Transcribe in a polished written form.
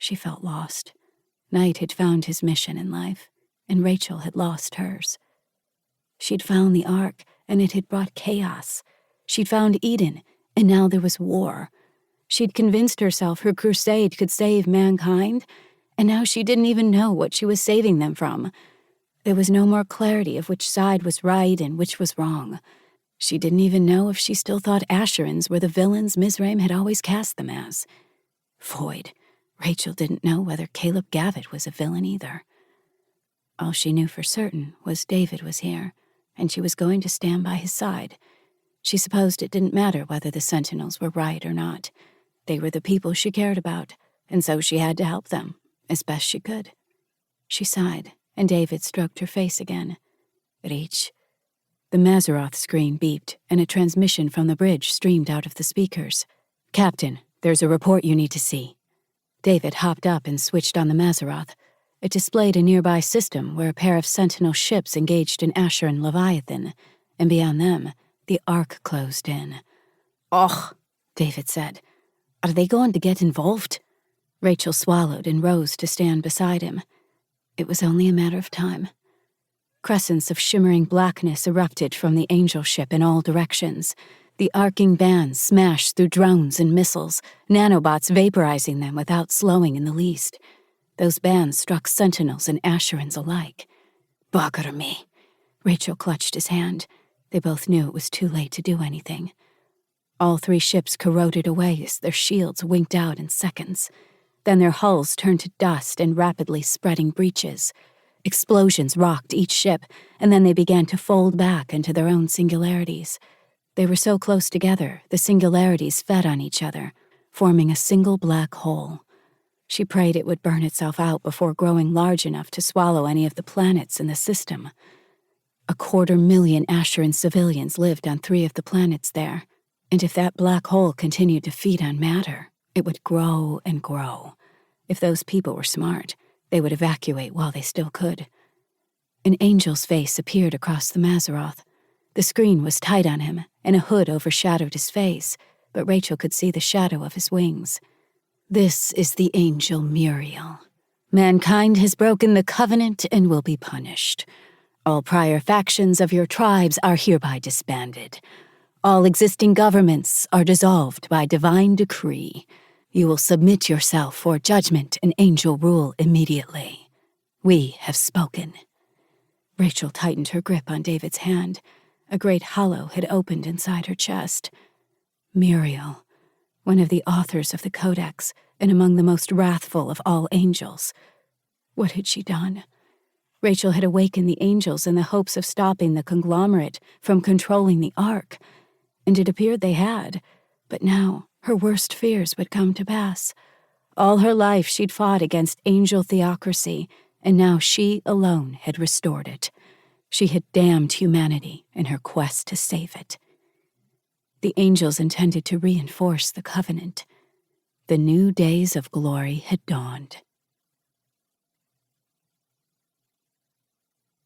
She felt lost. Knight had found his mission in life, and Rachel had lost hers. She'd found the Ark, and it had brought chaos. She'd found Eden, and now there was war. She'd convinced herself her crusade could save mankind, and now she didn't even know what she was saving them from. There was no more clarity of which side was right and which was wrong. She didn't even know if she still thought Asherans were the villains Mizraim had always cast them as. Void. Rachel didn't know whether Caleb Gavitt was a villain either. All she knew for certain was David was here, and she was going to stand by his side. She supposed it didn't matter whether the Sentinels were right or not. They were the people she cared about, and so she had to help them, as best she could. She sighed, and David stroked her face again. Reach. The Mazzaroth screen beeped, and a transmission from the bridge streamed out of the speakers. Captain, there's a report you need to see. David hopped up and switched on the Mazzaroth. It displayed a nearby system where a pair of Sentinel ships engaged an Asheran Leviathan, and beyond them, the Ark closed in. "Och," David said. "Are they going to get involved?" Rachel swallowed and rose to stand beside him. It was only a matter of time. Crescents of shimmering blackness erupted from the Angel ship in all directions. The arcing bands smashed through drones and missiles, nanobots vaporizing them without slowing in the least. Those bands struck Sentinels and Asherans alike. "Bugger me." Rachel clutched his hand. They both knew it was too late to do anything. All three ships corroded away as their shields winked out in seconds. Then their hulls turned to dust and rapidly spreading breaches. Explosions rocked each ship, and then they began to fold back into their own singularities. They were so close together, the singularities fed on each other, forming a single black hole. She prayed it would burn itself out before growing large enough to swallow any of the planets in the system. 250,000 Asheran civilians lived on 3 of the planets there, and if that black hole continued to feed on matter, it would grow and grow. If those people were smart, they would evacuate while they still could. An angel's face appeared across the Mazzaroth. The screen was tight on him, and a hood overshadowed his face, but Rachel could see the shadow of his wings. "This is the angel Muriel. Mankind has broken the covenant and will be punished. All prior factions of your tribes are hereby disbanded. All existing governments are dissolved by divine decree. You will submit yourself for judgment and angel rule immediately. We have spoken." Rachel tightened her grip on David's hand. A great hollow had opened inside her chest. Muriel, one of the authors of the Codex, and among the most wrathful of all angels. What had she done? Rachel had awakened the angels in the hopes of stopping the conglomerate from controlling the Ark, and it appeared they had, but now her worst fears would come to pass. All her life she'd fought against angel theocracy, and now she alone had restored it. She had damned humanity in her quest to save it. The angels intended to reinforce the covenant. The new days of glory had dawned.